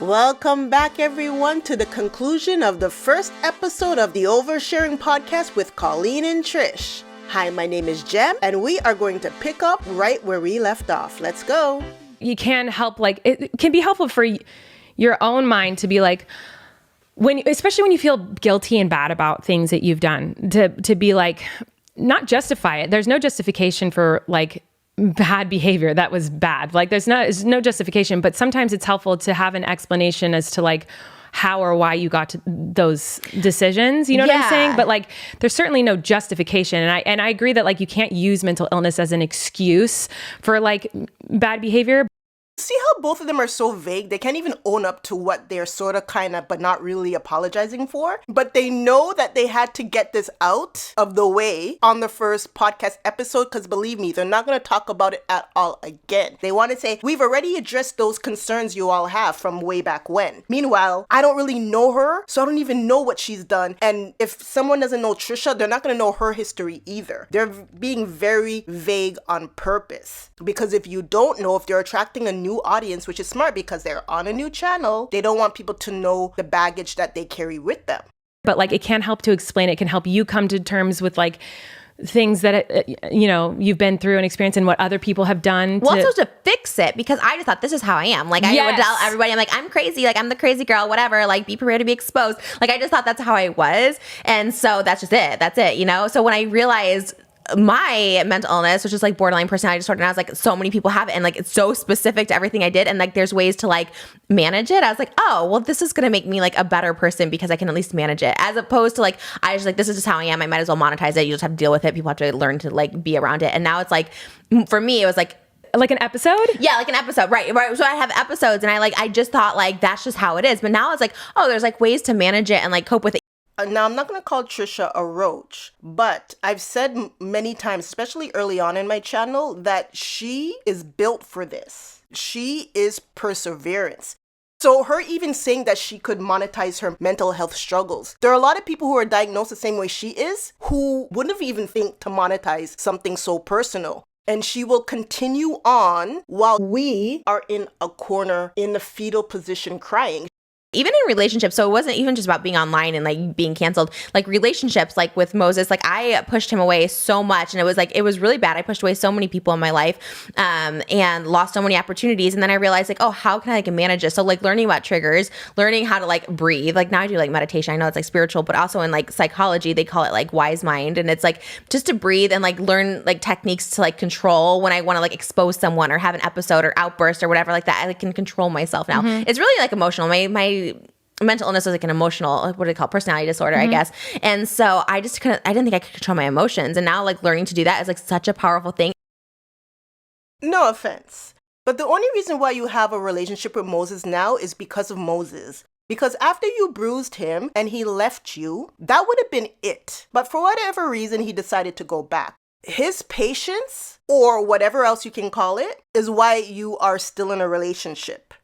Welcome back, everyone, to the conclusion of the first episode of the Oversharing Podcast with Colleen and Trish. Hi, my name is Jem, and we are going to pick up right where we left off. Let's go. You can help, it can be helpful for your own mind to be like, especially when you feel guilty and bad about things that you've done, to be like, not justify it. There's no justification for bad behavior that was bad. There's no justification, but sometimes it's helpful to have an explanation as to how or why you got to those decisions. You know what I'm saying? But there's certainly no justification. And I agree that you can't use mental illness as an excuse for bad behavior. See how both of them are so vague? They can't even own up to what they're sort of kind of, but not really apologizing for. But they know that they had to get this out of the way on the first podcast episode, because believe me, they're not going to talk about it at all again. They want to say, we've already addressed those concerns you all have from way back when. Meanwhile, I don't really know her, so I don't even know what she's done. And if someone doesn't know Trisha, they're not going to know her history either. They're being very vague on purpose. Because if you don't know, if they're attracting a new audience, which is smart because they're on a new channel, they don't want people to know the baggage that they carry with them. But it can help to explain. It can help you come to terms with things that you've been through and experienced and what other people have done. Also to fix it, because I just thought this is how I am. I would tell everybody, I'm crazy. I'm the crazy girl, whatever. Be prepared to be exposed. I just thought that's how I was. And so that's just it. That's it, So when I realized my mental illness, which is borderline personality disorder, and I was so many people have it, and it's so specific to everything I did, and there's ways to manage it. I was oh, well, this is gonna make me a better person because I can at least manage it, as opposed to I just this is just how I am. I might as well monetize it. You just have to deal with it. People have to learn to be around it. And now it's for me, it was like an episode? Yeah, an episode. Right. So I have episodes, and I just thought that's just how it is. But now it's oh, there's ways to manage it and cope with it. Now, I'm not going to call Trisha a roach, but I've said many times, especially early on in my channel, that she is built for this. She is perseverance. So her even saying that she could monetize her mental health struggles. There are a lot of people who are diagnosed the same way she is, who wouldn't even think to monetize something so personal. And she will continue on while we are in a corner in the fetal position crying. Even in relationships, so it wasn't even just about being online and being canceled. Relationships, with Moses, I pushed him away so much, and it was really bad. I pushed away so many people in my life, and lost so many opportunities. And then I realized oh, how can I manage this? So learning about triggers, learning how to breathe. Now I do meditation. I know it's spiritual, but also in psychology they call it wise mind, and it's just to breathe and learn techniques to control when I want to expose someone or have an episode or outburst or whatever that. I can control myself now. Mm-hmm. It's really emotional. My mental illness is an emotional, what do they call it? Personality disorder, I guess. And so I just I didn't think I could control my emotions. And now learning to do that is such a powerful thing. No offense, but the only reason why you have a relationship with Moses now is because of Moses. Because after you bruised him and he left you, that would have been it. But for whatever reason, he decided to go back. His patience, or whatever else you can call it, is why you are still in a relationship.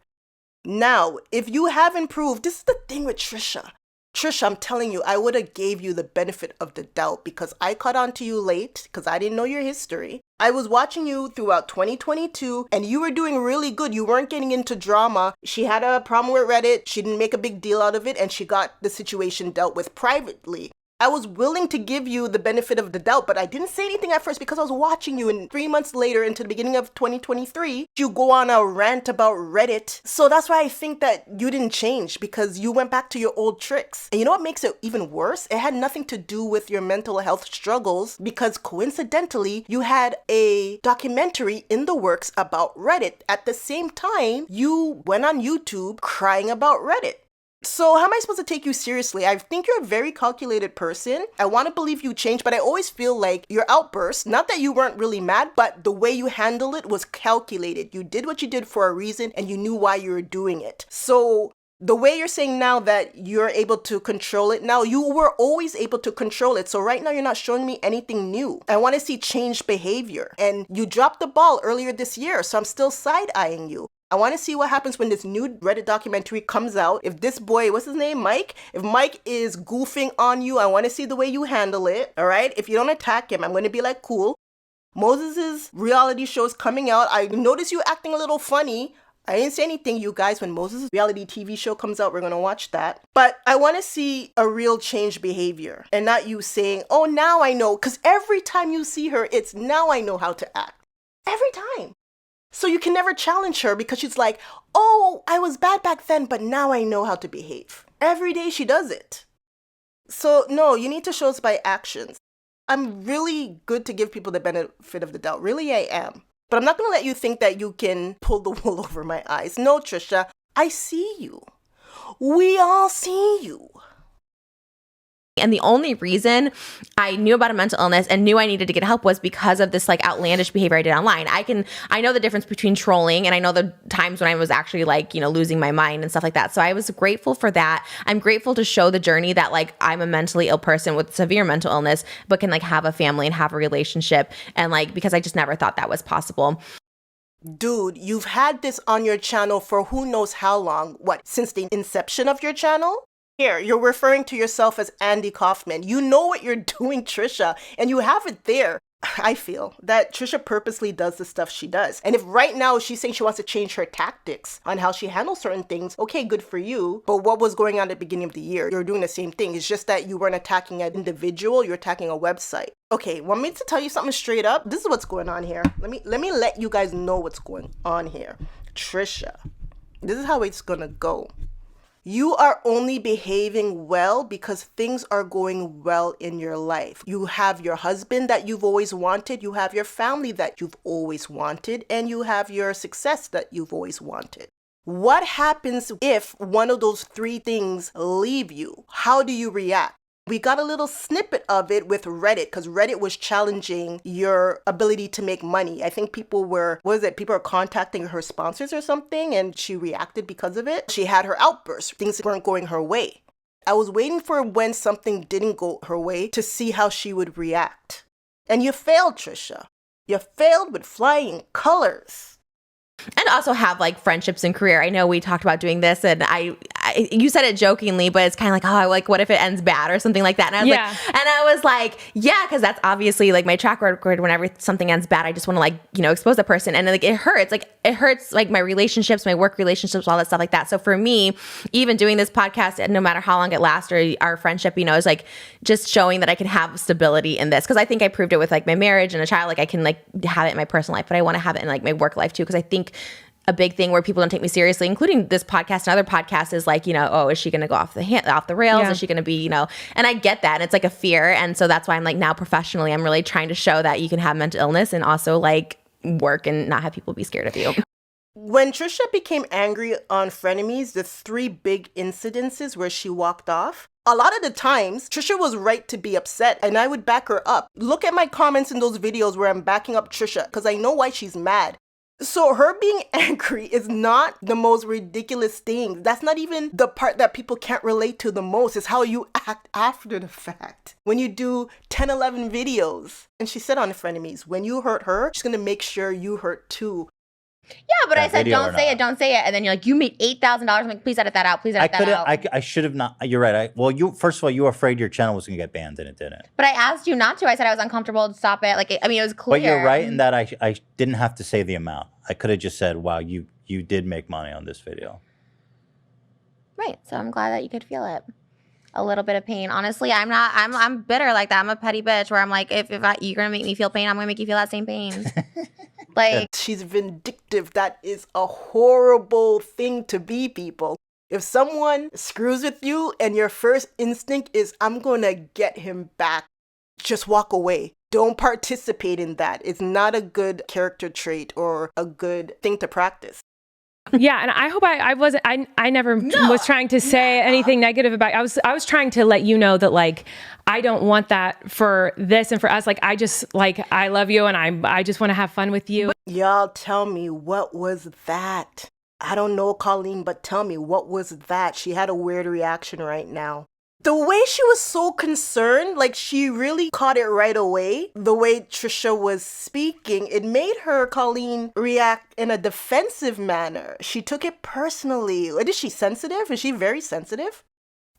Now, if you have improved, this is the thing with Trisha. Trisha, I'm telling you, I would have gave you the benefit of the doubt because I caught on to you late because I didn't know your history. I was watching you throughout 2022 and you were doing really good. You weren't getting into drama. She had a problem with Reddit. She didn't make a big deal out of it and she got the situation dealt with privately. I was willing to give you the benefit of the doubt, but I didn't say anything at first because I was watching you, and 3 months later into the beginning of 2023, you go on a rant about Reddit. So that's why I think that you didn't change, because you went back to your old tricks. And you know what makes it even worse? It had nothing to do with your mental health struggles, because coincidentally, you had a documentary in the works about Reddit. At the same time, you went on YouTube crying about Reddit. So how am I supposed to take you seriously? I think you're a very calculated person. I want to believe you changed, but I always feel like your outburst, not that you weren't really mad, but the way you handled it was calculated. You did what you did for a reason and you knew why you were doing it. So the way you're saying now that you're able to control it now, you were always able to control it. So right now you're not showing me anything new. I want to see changed behavior. And you dropped the ball earlier this year, so I'm still side-eyeing you. I want to see what happens when this new Reddit documentary comes out. If this boy, what's his name, Mike? If Mike is goofing on you, I want to see the way you handle it, all right? If you don't attack him, I'm going to be like, cool. Moses' reality show is coming out. I noticed you acting a little funny. I didn't say anything, you guys. When Moses' reality TV show comes out, we're going to watch that. But I want to see a real change behavior and not you saying, oh, now I know. Because every time you see her, it's now I know how to act. Every time. So you can never challenge her because she's like, oh, I was bad back then, but now I know how to behave. Every day she does it. So no, you need to show us by actions. I'm really good to give people the benefit of the doubt. Really, I am. But I'm not going to let you think that you can pull the wool over my eyes. No, Trisha, I see you. We all see you. And the only reason I knew about a mental illness and knew I needed to get help was because of this like outlandish behavior I did online. I know the difference between trolling and I know the times when I was actually like, losing my mind and stuff like that. So I was grateful for that. I'm grateful to show the journey that like I'm a mentally ill person with severe mental illness, but can like have a family and have a relationship. And like, because I just never thought that was possible. Dude, you've had this on your channel for who knows how long. What, since the inception of your channel? Here, you're referring to yourself as Andy Kaufman. You know what you're doing, Trisha, and you have it there. I feel that Trisha purposely does the stuff she does. And if right now she's saying she wants to change her tactics on how she handles certain things, okay, good for you. But what was going on at the beginning of the year? You're doing the same thing. It's just that you weren't attacking an individual, you're attacking a website. Okay, want me to tell you something straight up? This is what's going on here. Let me let you guys know what's going on here. Trisha, this is how it's gonna go. You are only behaving well because things are going well in your life. You have your husband that you've always wanted, you have your family that you've always wanted, and you have your success that you've always wanted. What happens if one of those three things leave you? How do you react? We got a little snippet of it with Reddit because Reddit was challenging your ability to make money. I think people were contacting her sponsors or something and she reacted because of it. She had her outburst. Things weren't going her way. I was waiting for when something didn't go her way to see how she would react. And you failed, Trisha. You failed with flying colors. And also have like friendships and career. I know we talked about doing this and you said it jokingly, but it's kind of like, oh, like what if it ends bad or something like that? And I was like, yeah, because that's obviously like my track record. Whenever something ends bad, I just want to like, expose the person. And like, it hurts like my relationships, my work relationships, all that stuff like that. So for me, even doing this podcast, and no matter how long it lasts or our friendship, is like just showing that I can have stability in this. Cause I think I proved it with like my marriage and a child. Like I can like have it in my personal life, but I want to have it in like my work life too. Cause I think a big thing where people don't take me seriously, including this podcast and other podcasts, is like, oh, is she going to go off the rails? Yeah. Is she going to be, and I get that. And it's like a fear. And so that's why I'm like now professionally, I'm really trying to show that you can have mental illness and also like work and not have people be scared of you. When Trisha became angry on Frenemies, the 3 big incidences where she walked off, a lot of the times, Trisha was right to be upset and I would back her up. Look at my comments in those videos where I'm backing up Trisha because I know why she's mad. So her being angry is not the most ridiculous thing. That's not even the part that people can't relate to the most. It's how you act after the fact. When you do 10, 11 videos. And she said on Frenemies, when you hurt her, she's going to make sure you hurt too. Yeah, but I said, don't say it. And then you're like, you made $8,000. I'm like, please edit that out. I should have not. You're right. First of all, you were afraid your channel was going to get banned and it didn't. But I asked you not to. I said I was uncomfortable to stop it. Like, it was clear. But you're right in that I didn't have to say the amount. I could have just said, wow, you did make money on this video. Right. So I'm glad that you could feel it. A little bit of pain. Honestly, I'm bitter like that. I'm a petty bitch where I'm like, if you're going to make me feel pain, I'm going to make you feel that same pain. Like, she's vindictive. That is a horrible thing to be, people. If someone screws with you and your first instinct is, I'm going to get him back, just walk away. Don't participate in that. It's not a good character trait or a good thing to practice. Yeah, and I hope I never was trying to say anything negative about it. I was trying to let you know that like I don't want that for this and for us. Like I love you and I just want to have fun with you. Y'all tell me, what was that? I don't know, Colleen, but tell me, what was that? She had a weird reaction right now. The way she was so concerned, like she really caught it right away. The way Trisha was speaking, it made her, Colleen, react in a defensive manner. She took it personally. Is she sensitive? Is she very sensitive?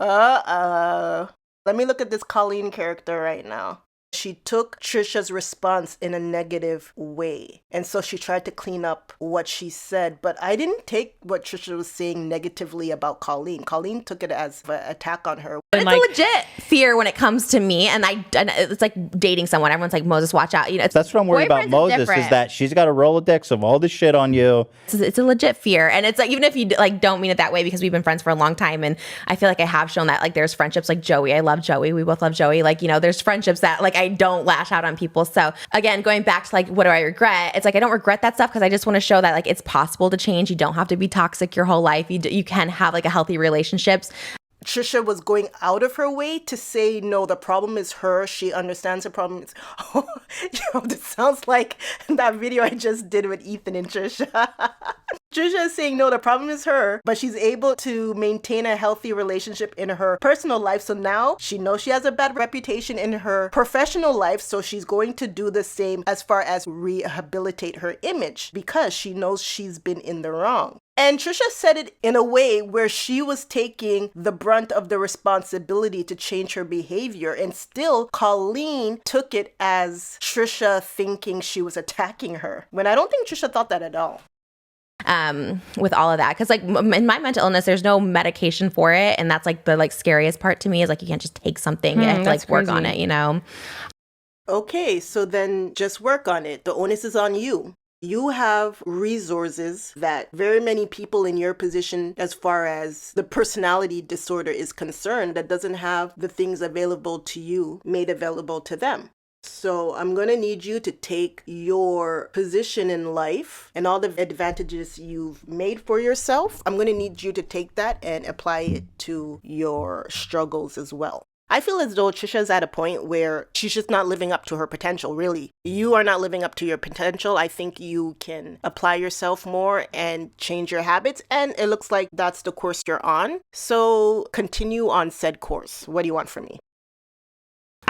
Let me look at this Colleen character right now. She took Trisha's response in a negative way. And so she tried to clean up what she said. But I didn't take what Trisha was saying negatively about Colleen. Colleen took it as an attack on her. But it's a legit fear when it comes to me. And it's like dating someone. Everyone's like, Moses, watch out. You know, that's what I'm worried about Moses is that she's got a Rolodex of all this shit on you. It's a legit fear. And it's like, even if you like don't mean it that way, because we've been friends for a long time. And I feel like I have shown that, like, there's friendships like Joey. I love Joey. We both love Joey. Like, you know, there's friendships that like I don't lash out on people. So again, going back to like, what do I regret? It's like, I don't regret that stuff because I just want to show that like it's possible to change. You don't have to be toxic your whole life. You can have like a healthy relationships. Trisha was going out of her way to say, no, the problem is her. She understands the problem. This sounds like that video I just did with Ethan and Trisha. Trisha is saying, no, the problem is her, but she's able to maintain a healthy relationship in her personal life. So now she knows she has a bad reputation in her professional life. So she's going to do the same as far as rehabilitate her image because she knows she's been in the wrong. And Trisha said it in a way where she was taking the brunt of the responsibility to change her behavior. And still, Colleen took it as Trisha thinking she was attacking her, when I don't think Trisha thought that at all. With all of that, because like in my mental illness, there's no medication for it. And that's like the like scariest part to me is like, you can't just take something. You have to like work on it, you know? Okay, so then just work on it. The onus is on you. You have resources that very many people in your position, as far as the personality disorder is concerned, that doesn't have the things available to you made available to them. So I'm going to need you to take your position in life and all the advantages you've made for yourself. I'm going to need you to take that and apply it to your struggles as well. I feel as though Trisha's at a point where she's just not living up to her potential, really. You are not living up to your potential. I think you can apply yourself more and change your habits. And it looks like that's the course you're on. So continue on said course. What do you want from me?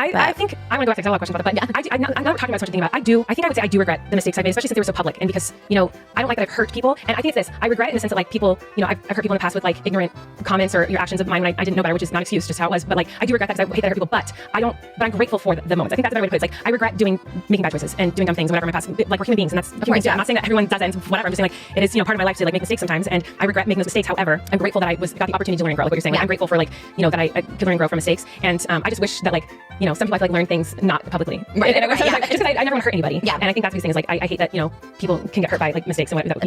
I think I'm going to go back to a lot of questions about it, but yeah, I'm not talking about so much thinking about it. I think I would say I do regret the mistakes I've made, especially since they were so public, and because, you know, I don't like that I've hurt people. And I think it's this, I regret it in the sense that like people, you know, I've hurt people in the past with like ignorant comments or your actions of mine when I didn't know better, which is not an excuse, just how it was. But like, I do regret that because I hate that I hurt people, but I'm grateful for the moments. I think that's the better way to put it. It's like, I regret making bad choices and doing dumb things, whatever in my past, like we're human beings, and that's human beings do. I'm not saying that everyone does that and whatever. I'm just saying like, it is, you know, part of my life to like make mistakes sometimes, and I regret making those mistakes. However, I'm grateful that I got the opportunity to learn and grow, like what you're saying. Like, I'm grateful for like, you know, that I could learn and grow from mistakes. And I just wish that like, you know, some people have to like learn things not publicly. Right. And just because I never want to hurt anybody. Yeah. And I think that's the thing is like, I hate that, you know, people can get hurt by like mistakes and whatever.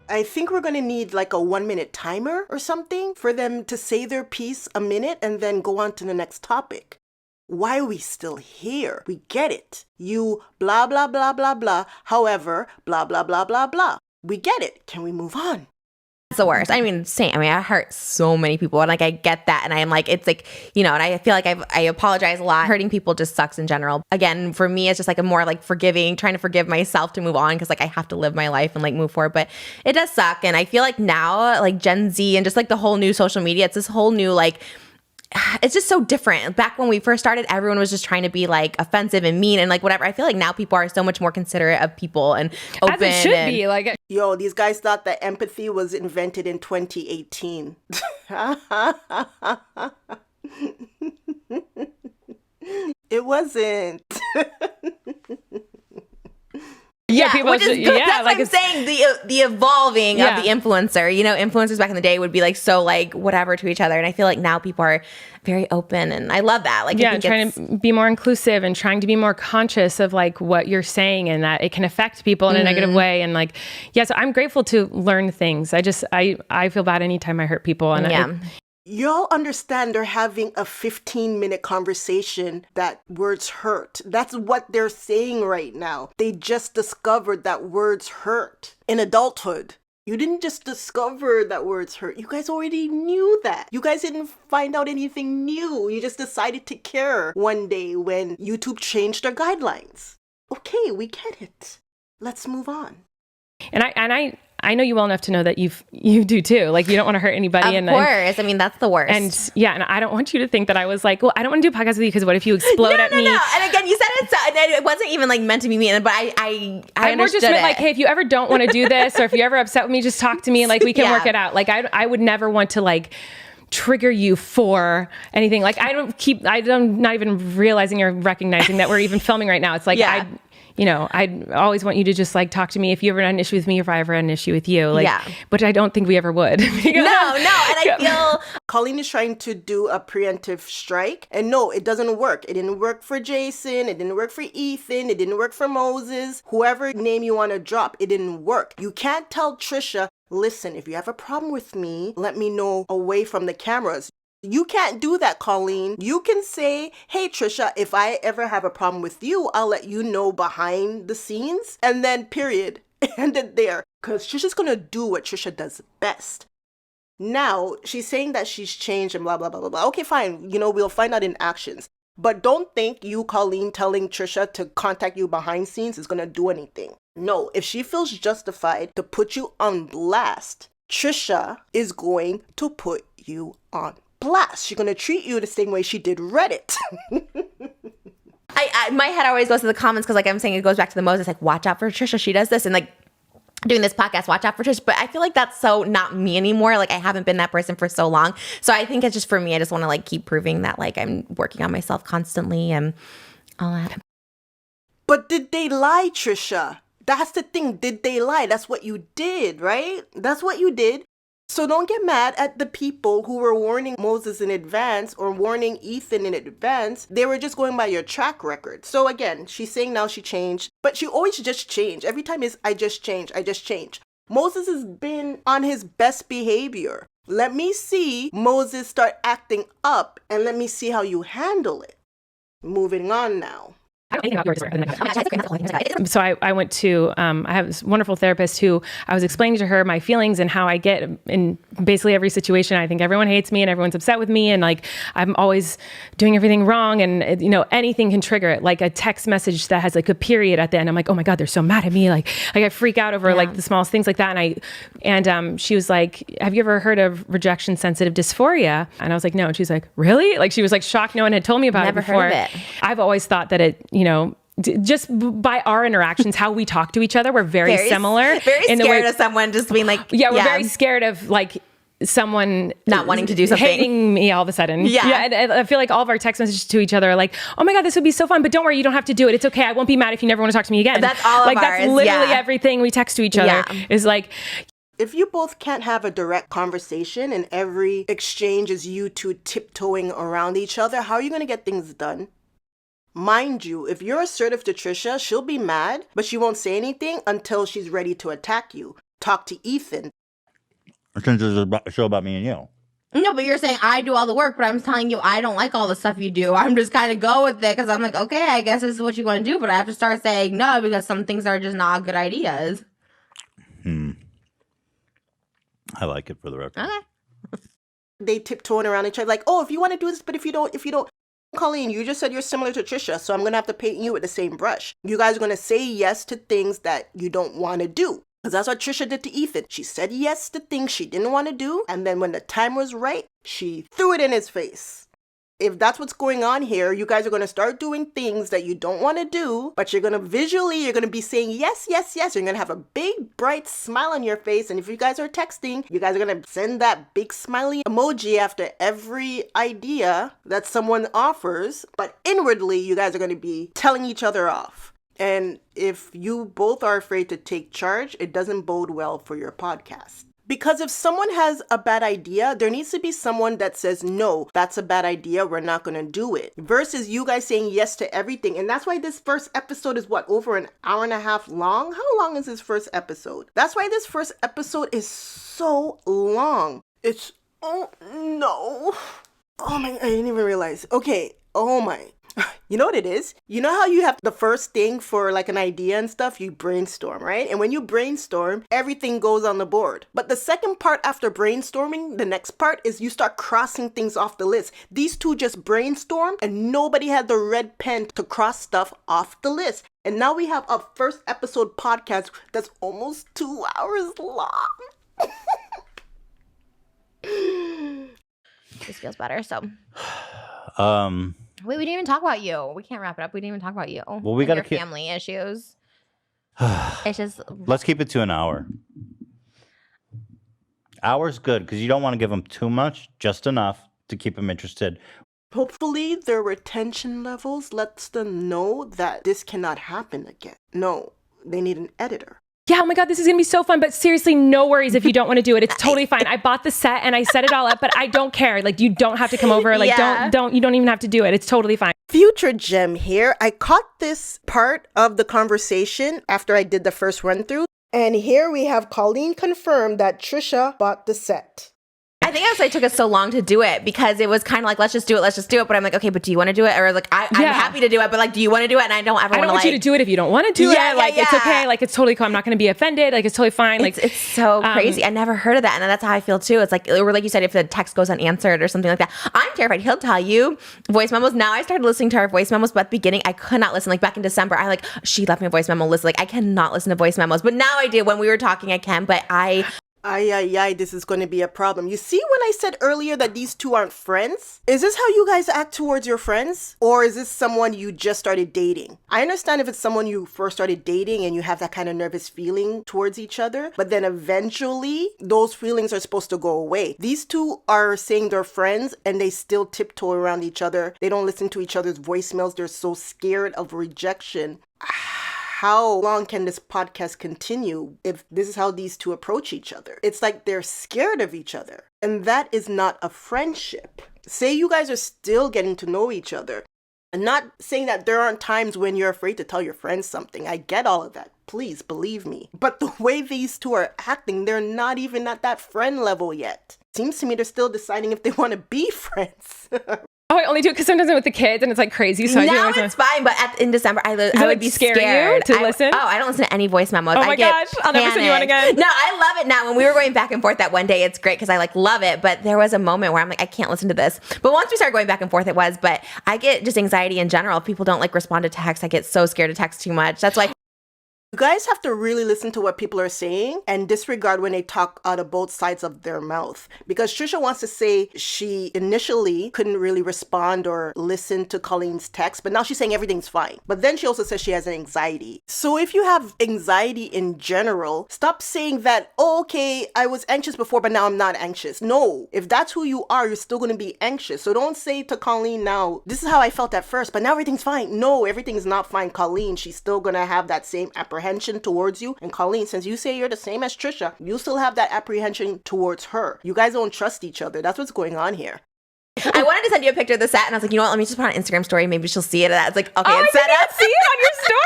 I think we're going to need like a 1-minute timer or something for them to say their piece a minute and then go on to the next topic. Why are we still here? We get it. You blah, blah, blah, blah, blah. However, blah, blah, blah, blah, blah. We get it. Can we move on? It's the worst. I mean, I hurt so many people, and like I get that, and I'm like, it's like, you know, and I feel like I apologize a lot. Hurting people just sucks in general. Again, for me, it's just like a more like forgiving, trying to forgive myself to move on, because like I have to live my life and like move forward. But it does suck, and I feel like now like Gen Z and just like the whole new social media, it's this whole new like. It's just so different. Back when we first started, everyone was just trying to be like offensive and mean and like whatever. I feel like now people are so much more considerate of people and open. As it should be. Like, yo, these guys thought that empathy was invented in 2018. It wasn't. Yeah, people which is good. Yeah, that's like what I'm saying. The evolving of the influencer. You know, influencers back in the day would be like so like whatever to each other, and I feel like now people are very open, and I love that. Like, yeah, trying to be more inclusive and trying to be more conscious of like what you're saying and that it can affect people in a negative way. And like, yeah, so I'm grateful to learn things. I feel bad anytime I hurt people, and y'all understand they're having a 15-minute conversation that words hurt. That's what they're saying right now. They just discovered that words hurt in adulthood. You didn't just discover that words hurt. You guys already knew that. You guys didn't find out anything new. You just decided to care one day when YouTube changed their guidelines. Okay, we get it. Let's move on. And I know you well enough to know that you do too. Like, you don't want to hurt anybody. Of course. I mean, that's the worst. And yeah, and I don't want you to think that I was like, well, I don't want to do a podcast with you because what if you explode at me? No. And again, you said it wasn't even like meant to be mean, but I understood just it. Like, hey, if you ever don't want to do this, or if you're ever upset with me, just talk to me. Like, we can work it out. Like, I would never want to like trigger you for anything. Like I'm not even realizing or recognizing that we're even filming right now. It's like, I always want you to just like talk to me if you ever had an issue with me, or if I ever had an issue with you. Like, but I don't think we ever would. No. And I feel Colleen is trying to do a preemptive strike. And no, it doesn't work. It didn't work for Jason. It didn't work for Ethan. It didn't work for Moses. Whoever name you want to drop, it didn't work. You can't tell Trisha, listen, if you have a problem with me, let me know away from the cameras. You can't do that, Colleen. You can say, hey, Trisha, if I ever have a problem with you, I'll let you know behind the scenes. And then period. End it there. Because Trisha's going to do what Trisha does best. Now, she's saying that she's changed and blah, blah, blah, blah, blah. Okay, fine. We'll find out in actions. But don't think you, Colleen, telling Trisha to contact you behind scenes is going to do anything. No, if she feels justified to put you on blast, Trisha is going to put you on blast. She's going to treat you the same way she did Reddit. My head always goes to the comments because, like I'm saying, it goes back to the Moses, like, watch out for Trisha. She does this. And like doing this podcast, watch out for Trisha. But I feel like that's so not me anymore. Like I haven't been that person for so long. So I think it's just for me. I just want to like keep proving that like I'm working on myself constantly and all that. But did they lie, Trisha? That's the thing. Did they lie? That's what you did, right? That's what you did. So don't get mad at the people who were warning Moses in advance or warning Ethan in advance. They were just going by your track record. So again, she's saying now she changed, but she always just changed. Every time is I just changed. Moses has been on his best behavior. Let me see Moses start acting up and let me see how you handle it. Moving on now. I don't know anything about yours. So I went to, I have this wonderful therapist who I was explaining to her my feelings and how I get in basically every situation. I think everyone hates me and everyone's upset with me. And like, I'm always doing everything wrong. And anything can trigger it. Like a text message that has like a period at the end. I'm like, oh my God, they're so mad at me. Like I freak out over like the smallest things like that. And she was like, have you ever heard of rejection sensitive dysphoria? And I was like, no. And she's like, really? Like she was like shocked. No one had told me about it before. Never heard of it. I've always thought that it, just by our interactions, how we talk to each other, we're very similar. Very scared of someone just being like, we're very scared of like someone not wanting to do something, hating me all of a sudden. And I feel like all of our text messages to each other are like, oh my God, this would be so fun, but don't worry, you don't have to do it. It's okay. I won't be mad if you never want to talk to me again. That's all of like, ours. That's literally everything we text to each other is like, if you both can't have a direct conversation and every exchange is you two tiptoeing around each other, how are you going to get things done? Mind you, if you're assertive to Trisha, she'll be mad, but she won't say anything until she's ready to attack you. Talk to Ethan. Since this is a show about me and you. No, but you're saying I do all the work, but I'm telling you I don't like all the stuff you do. I'm just kind of go with it because I'm like, okay, I guess this is what you want to do, but I have to start saying no because some things are just not good ideas. I like it for the record. Okay. They tiptoeing around each other like, oh, if you want to do this, but if you don't. Colleen, you just said you're similar to Trisha, so I'm going to have to paint you with the same brush. You guys are going to say yes to things that you don't want to do. Because that's what Trisha did to Ethan. She said yes to things she didn't want to do, and then when the time was right, she threw it in his face. If that's what's going on here, you guys are going to start doing things that you don't want to do, but you're going to be saying yes, yes, yes. You're going to have a big, bright smile on your face. And if you guys are texting, you guys are going to send that big smiley emoji after every idea that someone offers. But inwardly, you guys are going to be telling each other off. And if you both are afraid to take charge, it doesn't bode well for your podcast. Because if someone has a bad idea, there needs to be someone that says, no, that's a bad idea. We're not going to do it. Versus you guys saying yes to everything. And that's why this first episode is over an hour and a half long? How long is this first episode? That's why this first episode is so long. Oh no. Oh my, I didn't even realize. Okay. Oh my. You know what it is? You know how you have the first thing for like an idea and stuff? You brainstorm, right? And when you brainstorm, everything goes on the board. But the second part after brainstorming, the next part is you start crossing things off the list. These two just brainstormed and nobody had the red pen to cross stuff off the list. And now we have a first episode podcast that's almost 2 hours long. This feels better. So, wait, we didn't even talk about you. We can't wrap it up. We didn't even talk about you. Well, we got to keep family issues. It's just let's keep it to an hour. Hour's good because you don't want to give them too much, just enough to keep them interested. Hopefully their retention levels lets them know that this cannot happen again. No, they need an editor. Yeah, oh my God, this is going to be so fun. But seriously, no worries if you don't want to do it. It's totally fine. I bought the set and I set it all up, but I don't care. Like, you don't have to come over. Like, you don't even have to do it. It's totally fine. Future Gem here. I caught this part of the conversation after I did the first run through. And here we have Colleen confirmed that Trisha bought the set. I think that's why it took us so long to do it, because it was kind of like, let's just do it. But I'm like, okay, but do you want to do it? Or like, I'm happy to do it, but like, do you want to do it? And I don't ever want to. I don't want you to do it if you don't want to do it. Like, it's okay. Like, it's totally cool. I'm not going to be offended. Like, it's totally fine. Like, it's so crazy. I never heard of that. And that's how I feel too. It's like, or like you said, if the text goes unanswered or something like that, I'm terrified. He'll tell you voice memos. Now I started listening to our voice memos, but at the beginning I could not listen. Like back in December, she left me a voice memo list. Like, I cannot listen to voice memos, but now I do. When we were talking, I can, but this is going to be a problem. You see when I said earlier that these two aren't friends? Is this how you guys act towards your friends? Or is this someone you just started dating? I understand if it's someone you first started dating and you have that kind of nervous feeling towards each other, but then eventually those feelings are supposed to go away. These two are saying they're friends and they still tiptoe around each other. They don't listen to each other's voicemails. They're so scared of rejection. How long can this podcast continue if this is how these two approach each other? It's like they're scared of each other. And that is not a friendship. Say you guys are still getting to know each other. I'm not saying that there aren't times when you're afraid to tell your friends something. I get all of that. Please believe me. But the way these two are acting, they're not even at that friend level yet. Seems to me they're still deciding if they want to be friends. Oh, I only do it because sometimes I'm with the kids and it's like crazy. So now it's fine, but in December, I would be scared you to listen. I don't listen to any voice memos. Oh my gosh, I'll never send you one again. No, I love it now. When we were going back and forth that one day, it's great because I love it. But there was a moment where I'm like, I can't listen to this. But once we started going back and forth, it was. But I get just anxiety in general. If people don't respond to text, I get so scared to text too much. That's why. You guys have to really listen to what people are saying and disregard when they talk out of both sides of their mouth. Because Trisha wants to say she initially couldn't really respond or listen to Colleen's text, but now she's saying everything's fine. But then she also says she has an anxiety. So if you have anxiety in general, stop saying that, oh, okay, I was anxious before, but now I'm not anxious. No, if that's who you are, you're still going to be anxious. So don't say to Colleen now, this is how I felt at first, but now everything's fine. No, everything's not fine, Colleen. She's still going to have that same apprehension towards you. And Colleen, since you say you're the same as Trisha, you still have that apprehension towards her. You guys don't trust each other. That's what's going on here. I wanted to send you a picture of the set, and I was like, you know what? Let me just put on an Instagram story. Maybe she'll see it. And it's like, okay, it's set up. See it on your story.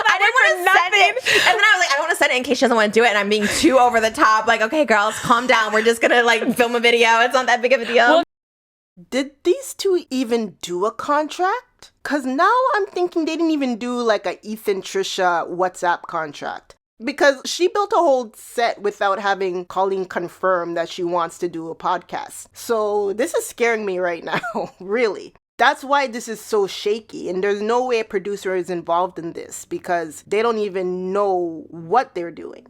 I didn't want to send it. And then I was like, I don't want to send it in case she doesn't want to do it. And I'm being too over the top. Like, okay, girls, calm down. We're just gonna film a video. It's not that big of a deal. Well, did these two even do a contract? Because now I'm thinking they didn't even do a Ethan Trisha WhatsApp contract. Because she built a whole set without having Colleen confirm that she wants to do a podcast. So this is scaring me right now, really. That's why this is so shaky. And there's no way a producer is involved in this because they don't even know what they're doing.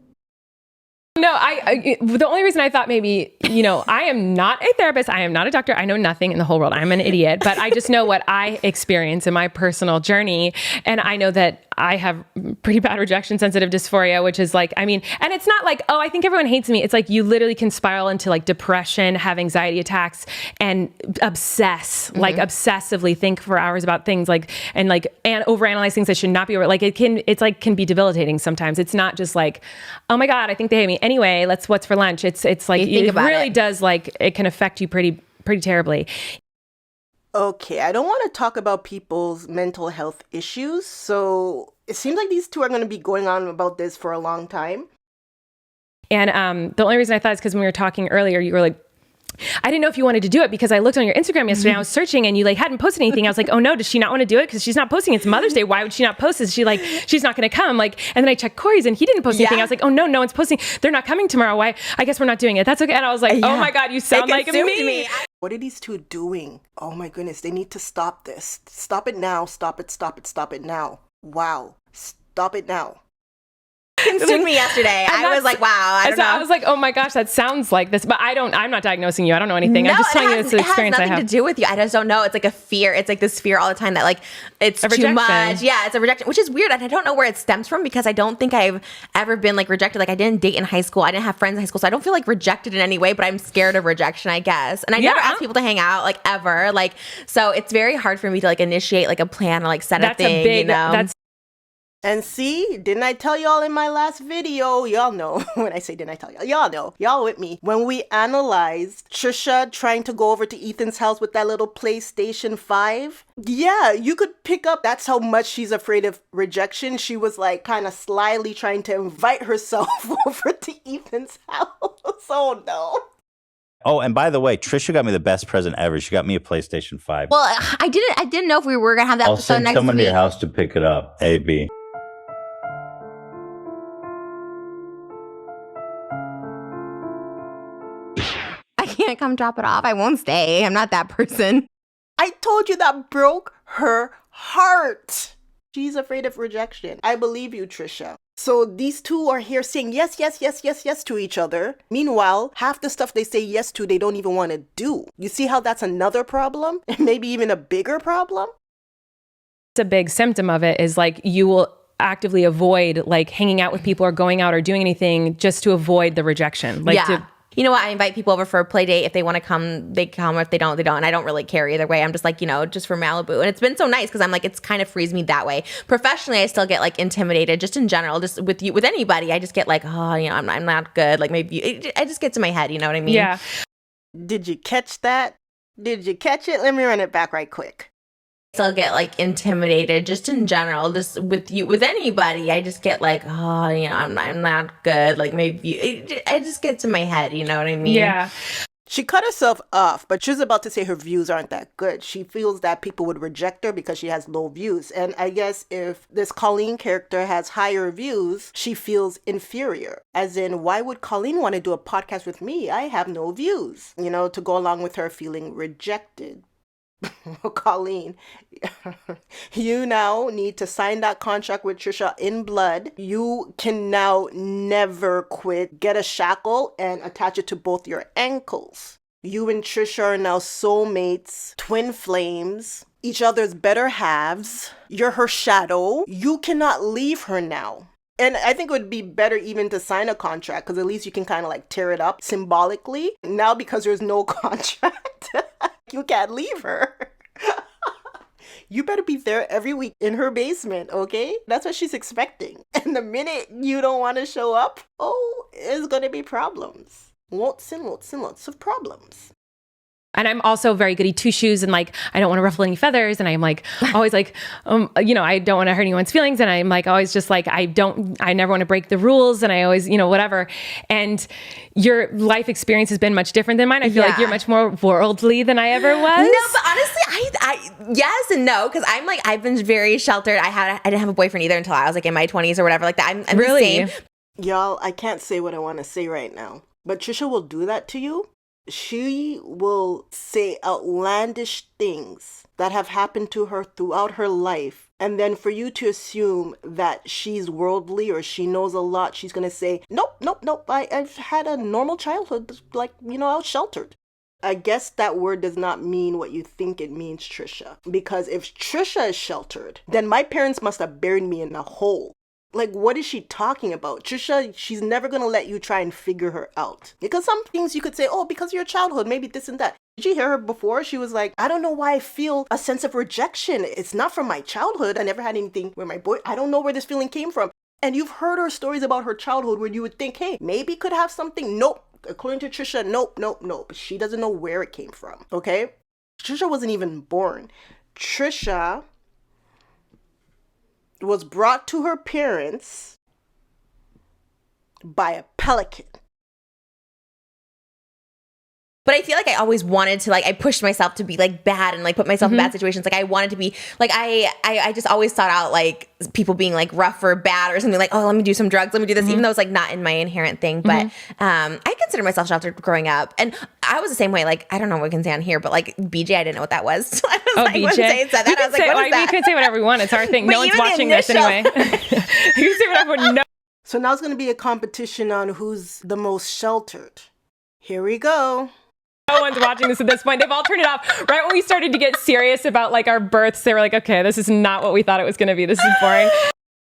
No, the only reason I thought maybe, I am not a therapist. I am not a doctor. I know nothing in the whole world. I'm an idiot, but I just know what I experience in my personal journey. And I know that I have pretty bad rejection sensitive dysphoria, which is and it's not I think everyone hates me. It's you literally can spiral into depression, have anxiety attacks and obsess, obsessively think for hours about things and overanalyze things that should not be over. Can be debilitating sometimes. It's not just oh my God, I think they hate me. Anyway, what's for lunch? It's it really does it can affect you pretty terribly. Okay, I don't want to talk about people's mental health issues, so it seems like these two are going to be going on about this for a long time. And the only reason I thought is because when we were talking earlier, you were like, I didn't know if you wanted to do it because I looked on your Instagram yesterday and I was searching and you hadn't posted anything. I was like, oh no, does she not want to do it? Because she's not posting. It's Mother's Day. Why would she not post? Is she she's not going to come? And then I checked Corey's and he didn't post anything. I was like, oh no one's posting. They're not coming tomorrow. Why? I guess we're not doing it. That's okay. And I was like, oh my God, you sound like me. What are these two doing? Oh my goodness, they need to stop this. Stop it now. Stop it now. Wow. Stop it now. consumed me yesterday. I was like, wow, I don't know. I was like, oh my gosh, that sounds like this. But I'm not diagnosing you. I don't know anything. I'm just telling you it's an experience I have. It has nothing to do with you. I just don't know. It's like a fear. It's like this fear all the time that like it's too much. Yeah, it's a rejection, which is weird. And I don't know where it stems from because I don't think I've ever been like rejected. Like I didn't date in high school. I didn't have friends in high school. So I don't feel like rejected in any way, but I'm scared of rejection, I guess. And I never ask people to hang out like ever. Like, so it's very hard for me to like initiate like a plan or like set a thing, And see, didn't I tell y'all in my last video? Y'all know when I say didn't I tell y'all? Y'all know. Y'all with me. When we analyzed Trisha trying to go over to Ethan's house with that little PlayStation 5. Yeah, you could pick up that's how much she's afraid of rejection. She was like kind of slyly trying to invite herself over to Ethan's house. Oh no. Oh, and by the way, Trisha got me the best present ever. She got me a PlayStation 5. Well, I didn't know if we were going to have that I'll episode send next someone to week. your house to pick it up. AB. I can't come drop it off. I won't stay. I'm not that person. I told you that broke her heart. She's afraid of rejection. I believe you, Trisha. So these two are here saying yes, yes, yes, yes, yes to each other. Meanwhile, half the stuff they say yes to, they don't even want to do. You see how that's another problem? And maybe even a bigger problem? It's a big symptom of it is like you will actively avoid like hanging out with people or going out or doing anything just to avoid the rejection. Like you know what? I invite people over for a play date. If they want to come, they come. If they don't, they don't. And I don't really care either way. I'm just like, just for Malibu. And it's been so nice because I'm like, it's kind of frees me that way. Professionally, I still get like intimidated just in general, just with anybody. I just get like, I'm not good. Like maybe I just get to my head. You know what I mean? Yeah. Did you catch that? Did you catch it? Let me run it back right quick. Still get like intimidated just in general, just with anybody. I just get like, I'm not good. Like maybe I just get to my head. You know what I mean? Yeah. She cut herself off, but she's about to say her views aren't that good. She feels that people would reject her because she has low views. And I guess if this Colleen character has higher views, she feels inferior. As in, why would Colleen want to do a podcast with me? I have no views, to go along with her feeling rejected. Colleen, you now need to sign that contract with Trisha in blood. You can now never quit. Get a shackle and attach it to both your ankles. You and Trisha are now soulmates, twin flames, each other's better halves. You're her shadow. You cannot leave her now. And I think it would be better even to sign a contract because at least you can kind of like tear it up symbolically. Now because there's no contract, you can't leave her. You better be there every week in her basement, okay? That's what she's expecting. And the minute you don't want to show up, it's going to be problems. Lots and lots and lots of problems. And I'm also very goody two shoes and like, I don't want to ruffle any feathers. And I'm like, always like, I don't want to hurt anyone's feelings. And I'm like, always just like, I never want to break the rules. And I always, whatever. And your life experience has been much different than mine. I feel like you're much more worldly than I ever was. No, but honestly, I yes and no. Cause I'm like, I've been very sheltered. I didn't have a boyfriend either until I was like in my 20s or whatever like that. I'm really the same. Y'all, I can't say what I want to say right now, but Trisha will do that to you. She will say outlandish things that have happened to her throughout her life. And then for you to assume that she's worldly or she knows a lot, she's going to say, nope. I've had a normal childhood. Like, I was sheltered. I guess that word does not mean what you think it means, Trisha. Because if Trisha is sheltered, then my parents must have buried me in a hole. Like, what is she talking about? Trisha, she's never going to let you try and figure her out. Because some things you could say, because of your childhood, maybe this and that. Did you hear her before? She was like, I don't know why I feel a sense of rejection. It's not from my childhood. I never had anything with my boy. I don't know where this feeling came from. And you've heard her stories about her childhood where you would think, hey, maybe could have something. Nope. According to Trisha, nope. She doesn't know where it came from. Okay? Trisha wasn't even born. Trisha was brought to her parents by a pelican. But I feel like I always wanted to, like, I pushed myself to be, like, bad and, like, put myself in bad situations. Like, I wanted to be, like, I just always sought out, like, people being, like, rough or bad or something like, let me do some drugs, let me do this, even though it's, like, not in my inherent thing. But I consider myself sheltered growing up. And I was the same way. Like, I don't know what we can say on here, but, like, BJ, I didn't know what that was. So I was like, BJ? when Zane said that, I was like, what is that? We can say whatever we want. It's our thing. No one's watching this anyway. You can say whatever. No. So now it's going to be a competition on who's the most sheltered. Here we go. No one's watching this at this point. They've all turned it off. Right when we started to get serious about like our births, they were like, okay, this is not what we thought it was going to be. This is boring.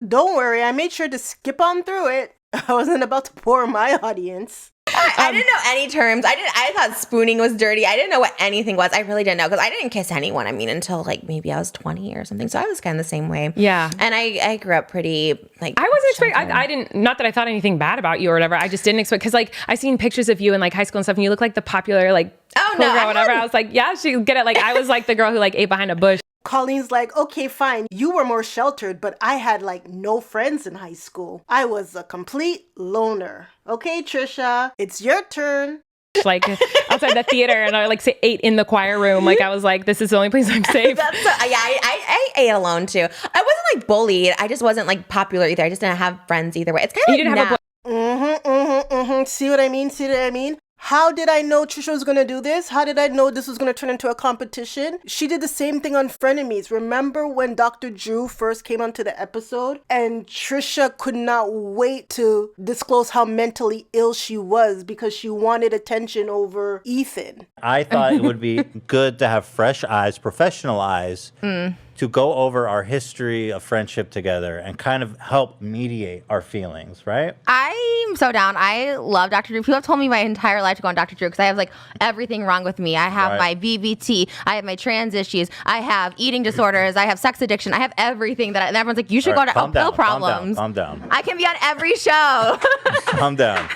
Don't worry, I made sure to skip on through it. I wasn't about to bore my audience. I didn't know any terms. I thought spooning was dirty. I didn't know what anything was. I really didn't know because I didn't kiss anyone. I mean, until like maybe I was 20 or something. So I was kind of the same way. Yeah. And I grew up pretty like. I wasn't expecting. I didn't. Not that I thought anything bad about you or whatever. I just didn't expect because like I seen pictures of you in like high school and stuff, and you look like the popular like. Oh cool no! girl, whatever. I was like, yeah, she get it. Like I was like the girl who like ate behind a bush. Colleen's like, okay, fine. You were more sheltered, but I had like no friends in high school. I was a complete loner. Okay, Trisha, it's your turn. Like outside the theater, and I like say ate in the choir room. Like I was like, this is the only place I'm safe. I ate alone too. I wasn't like bullied. I just wasn't like popular either. I just didn't have friends either way. It's kind of you didn't have a. See what I mean? See what I mean? How did I know Trisha was going to do this? How did I know this was going to turn into a competition? She did the same thing on Frenemies. Remember when Dr. Drew first came onto the episode and Trisha could not wait to disclose how mentally ill she was because she wanted attention over Ethan? I thought it would be good to have fresh eyes, professional eyes, to go over our history of friendship together and kind of help mediate our feelings, right? I'm so down. I love Dr. Drew. People have told me my entire life to go on Dr. Drew because I have like everything wrong with me. I have my VBT. I have my trans issues. I have eating disorders. I have sex addiction. I have everything and everyone's like, you should go to pill problems. Calm down. I can be on every show. Calm down.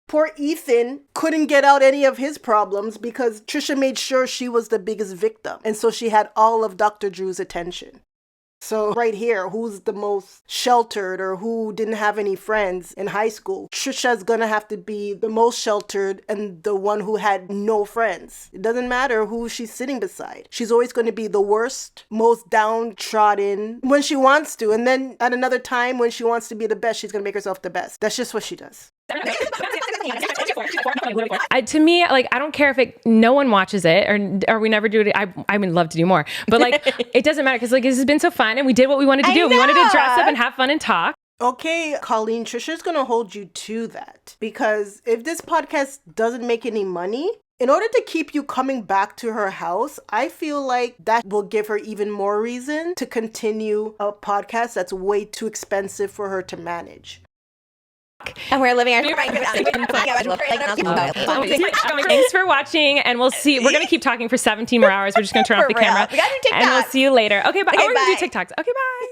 Poor Ethan couldn't get out any of his problems because Trisha made sure she was the biggest victim. And so she had all of Dr. Drew's attention. So right here, who's the most sheltered or who didn't have any friends in high school? Trisha's gonna have to be the most sheltered and the one who had no friends. It doesn't matter who she's sitting beside. She's always gonna be the worst, most downtrodden when she wants to. And then at another time when she wants to be the best, she's gonna make herself the best. That's just what she does. To me, like, I don't care if no one watches it or we never do it. I would love to do more, but like, it doesn't matter because like this has been so fun and we did what we wanted to do. We wanted to dress up and have fun and talk. Okay, Colleen, Trisha's gonna hold you to that because if this podcast doesn't make any money, in order to keep you coming back to her house, I feel like that will give her even more reason to continue a podcast that's way too expensive for her to manage. And we're living our Thanks for watching, and we'll see. We're gonna keep talking for 17 more hours. We're just gonna turn off the camera, We gotta do TikTok. and we'll see you later. Okay, bye. Okay, We're gonna bye. do TikToks. Okay, bye.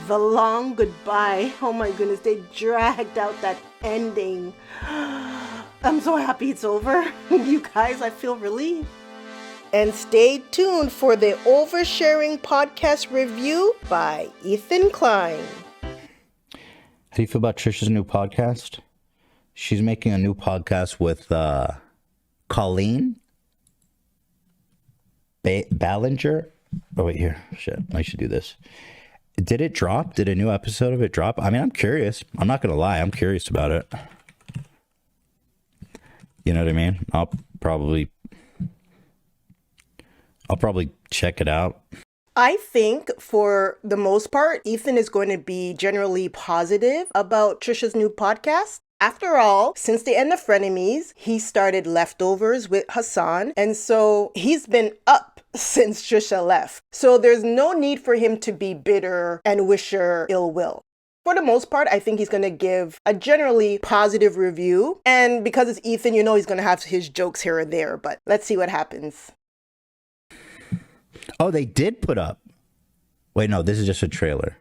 The long goodbye. Oh my goodness, they dragged out that ending. I'm so happy it's over. You guys, I feel relieved. And stay tuned for the Oversharing Podcast review by Ethan Klein. How do you feel about Trisha's new podcast? She's making a new podcast with Colleen, Ballinger. Oh, wait, here. Shit, I should do this. Did it drop? Did a new episode of it drop? I mean, I'm curious. I'm not going to lie. I'm curious about it. You know what I mean? I'll probably check it out. I think for the most part, Ethan is going to be generally positive about Trisha's new podcast. After all, since the end of Frenemies, he started Leftovers with Hassan. And so he's been up since Trisha left. So there's no need for him to be bitter and wish her ill will. For the most part, I think he's going to give a generally positive review. And because it's Ethan, you know he's going to have his jokes here or there. But let's see what happens. Oh, they did put up. Wait, no, this is just a trailer.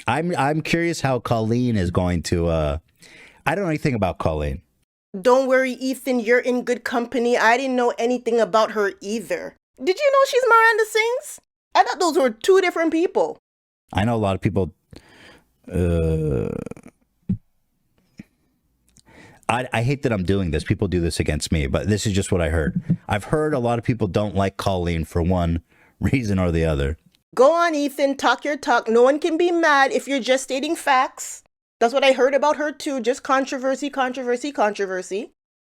I'm curious how Colleen is going to. I don't know anything about Colleen. Don't worry, Ethan, you're in good company. I didn't know anything about her either. Did you know she's Miranda Sings? I thought those were two different people. I know a lot of people. I hate that I'm doing this. People do this against me, but this is just what I heard. I've heard a lot of people don't like Colleen for one reason or the other. Go on, Ethan. Talk your talk. No one can be mad if you're just stating facts. That's what I heard about her too. Just controversy.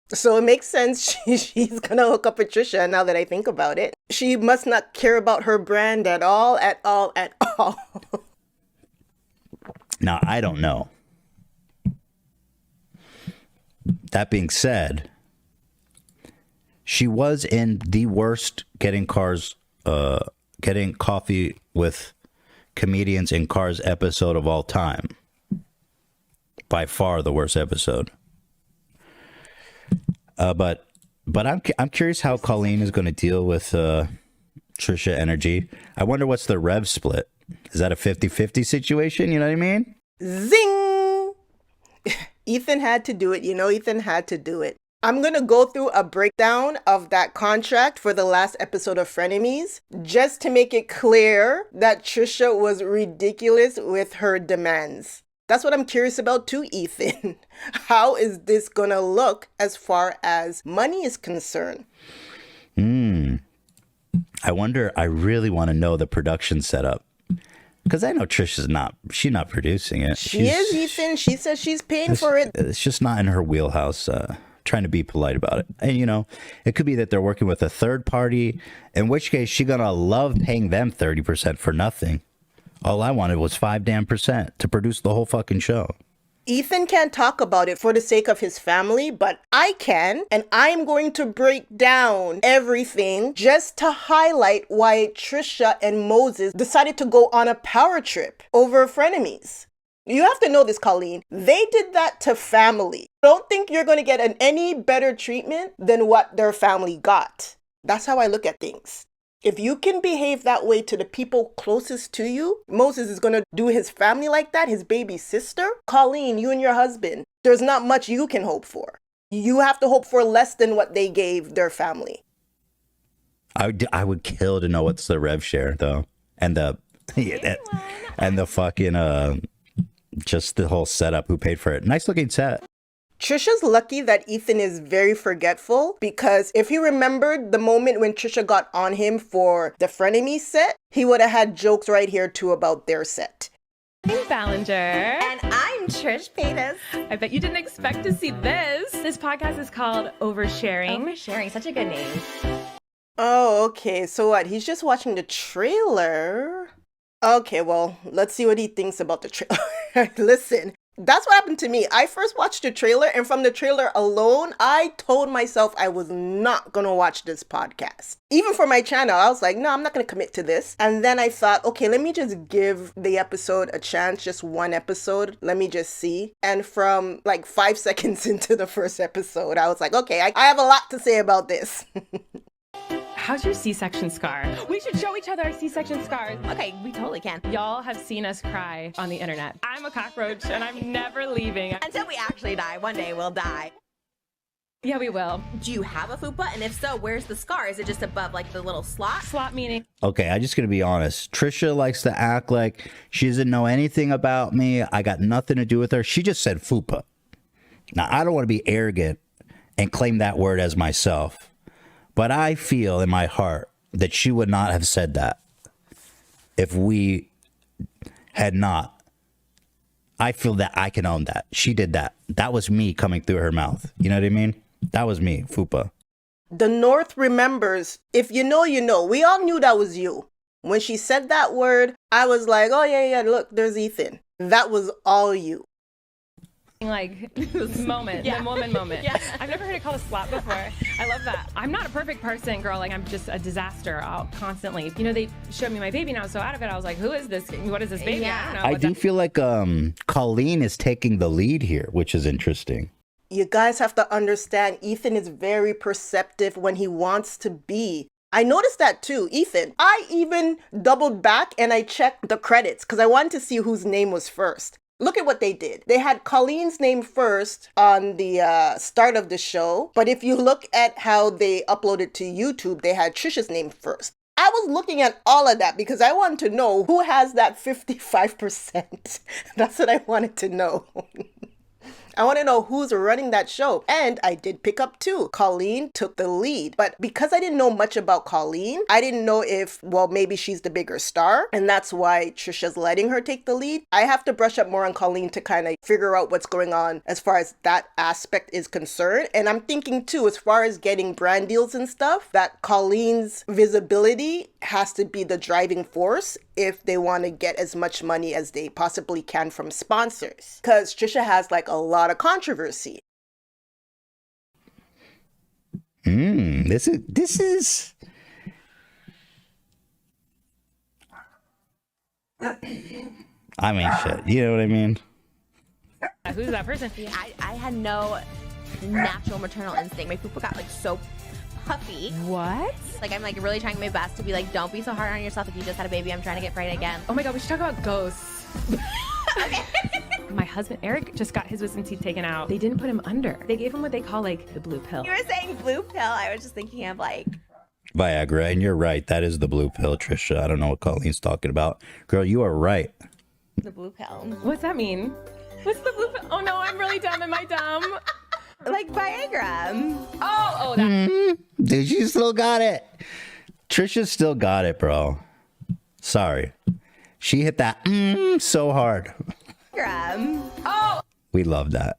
So it makes sense she's gonna hook up with Trisha now that I think about it. She must not care about her brand at all, at all, at all. Now, I don't know. That being said, she was in the worst getting coffee with comedians in cars episode of all time. By far the worst episode. But I'm curious how Colleen is going to deal with Trisha energy. I wonder what's the rev split. Is that a 50-50 situation? You know what I mean? Zing! Ethan had to do it. Ethan had to do it. I'm going to go through a breakdown of that contract for the last episode of Frenemies, just to make it clear that Trisha was ridiculous with her demands. That's what I'm curious about too, Ethan. How is this going to look as far as money is concerned? I wonder, I really want to know the production setup. Because I know she's not producing it. She is, Ethan. She says she's paying for it. It's just not in her wheelhouse, trying to be polite about it. And, it could be that they're working with a third party, in which case she's going to love paying them 30% for nothing. All I wanted was 5% to produce the whole fucking show. Ethan can't talk about it for the sake of his family, but I can, and I'm going to break down everything just to highlight why Trisha and Moses decided to go on a power trip over Frenemies. You have to know this, Colleen. They did that to family. Don't think you're going to get any better treatment than what their family got. That's how I look at things. If you can behave that way to the people closest to you, Moses is going to do his family like that, his baby sister. Colleen, you and your husband, there's not much you can hope for. You have to hope for less than what they gave their family. I would kill to know what's the rev share, though. And the fucking, just the whole setup, who paid for it. Nice looking set. Trisha's lucky that Ethan is very forgetful, because if he remembered the moment when Trisha got on him for the Frenemies set, he would have had jokes right here too about their set. Hey, Ballinger. And I'm Trish Paytas. I bet you didn't expect to see this. This podcast is called Oversharing. Oversharing, such a good name. Oh, okay. So what? He's just watching the trailer? Okay, well, let's see what he thinks about the trailer. Listen. That's what happened to me. I first watched the trailer, and from the trailer alone, I told myself I was not going to watch this podcast. Even for my channel, I was like, no, I'm not going to commit to this. And then I thought, okay, let me just give the episode a chance, just one episode. Let me just see. And from like 5 seconds into the first episode, I was like, okay, I have a lot to say about this. How's your C-section scar? We should show each other our C-section scars. Okay, we totally can. Y'all have seen us cry on the internet. I'm a cockroach and I'm never leaving. Until we actually die. One day we'll die. Yeah, we will. Do you have a fupa? And if so, where's the scar? Is it just above like the little slot? Slot meaning. Okay, I'm just going to be honest. Trisha likes to act like she doesn't know anything about me. I got nothing to do with her. She just said fupa. Now, I don't want to be arrogant and claim that word as myself. But I feel in my heart that she would not have said that if we had not. I feel that I can own that. She did that. That was me coming through her mouth. You know what I mean? That was me, fupa. The North remembers. If you know, you know. We all knew that was you. When she said that word, I was like, oh, yeah, look, there's Ethan. That was all you. Like this moment, Yeah. the moment. Yeah. I've never heard it called a slap before. I love that. I'm not a perfect person, girl. Like, I'm just a disaster constantly. They showed me my baby now, so out of it, I was like, who is this? What is this baby? Yeah. I don't know. I do feel like Colleen is taking the lead here, which is interesting. You guys have to understand, Ethan is very perceptive when he wants to be. I noticed that too, Ethan. I even doubled back and I checked the credits because I wanted to see whose name was first. Look at what they did. They had Colleen's name first on the start of the show. But if you look at how they uploaded to YouTube, they had Trisha's name first. I was looking at all of that because I wanted to know who has that 55%. That's what I wanted to know. I want to know who's running that show. And I did pick up too. Colleen took the lead. But because I didn't know much about Colleen, I didn't know if, well, maybe she's the bigger star. And that's why Trisha's letting her take the lead. I have to brush up more on Colleen to kind of figure out what's going on as far as that aspect is concerned. And I'm thinking too, as far as getting brand deals and stuff, that Colleen's visibility has to be the driving force if they want to get as much money as they possibly can from sponsors. Because Trisha has like a lot of controversy. This is. I mean, shit. You know what I mean? Who's that person? I had no natural maternal instinct. My poopa got like so puffy. What? Like I'm like really trying my best to be like, don't be so hard on yourself. If you just had a baby, I'm trying to get pregnant again. Oh my God, we should talk about ghosts. My husband, Eric, just got his wisdom teeth taken out. They didn't put him under. They gave him what they call like the blue pill. You were saying blue pill. I was just thinking of like Viagra, and you're right. That is the blue pill, Trisha. I don't know what Colleen's talking about. Girl, you are right. the blue pill. What's that mean? What's the blue pill? Oh no, I'm really dumb. Am I dumb? Like Viagra. Oh, that. Dude, you still got it. Trisha still got it, bro. Sorry. She hit that so hard. Oh. We love that.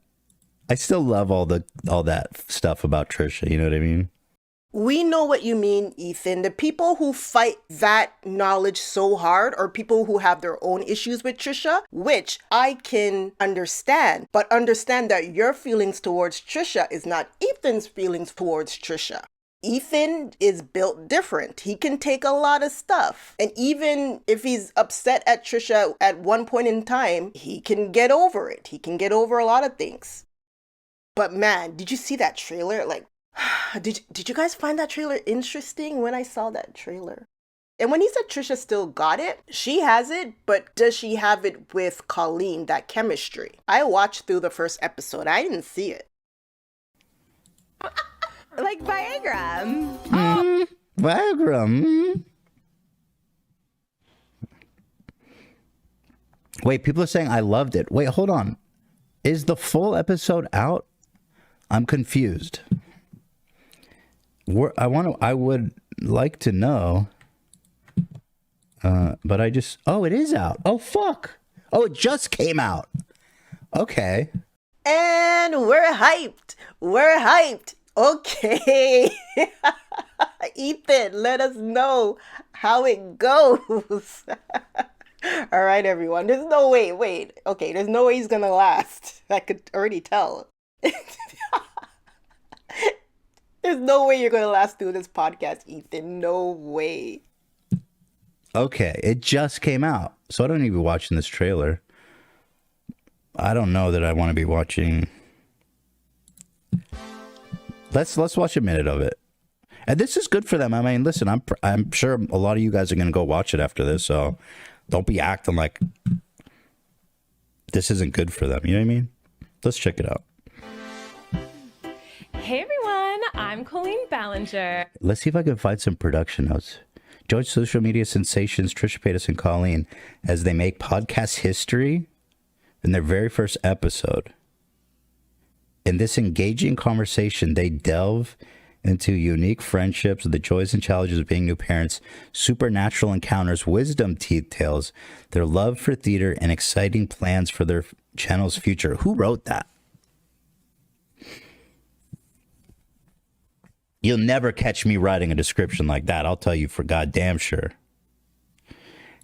I still love all that stuff about Trisha. You know what I mean? We know what you mean, Ethan. The people who fight that knowledge so hard are people who have their own issues with Trisha, which I can understand. But understand that your feelings towards Trisha is not Ethan's feelings towards Trisha. Ethan is built different. He can take a lot of stuff. And even if he's upset at Trisha at one point in time, he can get over it. He can get over a lot of things. But man, did you see that trailer? Like, did you guys find that trailer interesting when I saw that trailer? And when he said Trisha still got it, she has it, but does she have it with Colleen, that chemistry? I watched through the first episode. I didn't see it. Like Viagra. Viagra. Wait, people are saying I loved it. Wait, hold on. Is the full episode out? I'm confused. I would like to know. But I just, it is out. Oh, fuck. Oh, it just came out. Okay. And we're hyped. We're hyped. Okay. Ethan, let us know how it goes. All right, everyone. There's no way. Wait. Okay, there's no way he's going to last. I could already tell. There's no way you're going to last through this podcast, Ethan. No way. Okay, it just came out. So I don't need to be watching this trailer. I don't know that I want to be watching. Let's watch a minute of it. And this is good for them. I mean, listen, I'm sure a lot of you guys are going to go watch it after this, so don't be acting like this isn't good for them. You know what I mean? Let's check it out. Hey everyone, I'm Colleen Ballinger. Let's see if I can find some production notes. Join social media sensations Trisha Paytas and Colleen as they make podcast history in their very first episode. In this engaging conversation, they delve into unique friendships, the joys and challenges of being new parents, supernatural encounters, wisdom teeth tales, their love for theater, and exciting plans for their channel's future. Who wrote that? You'll never catch me writing a description like that. I'll tell you for goddamn sure.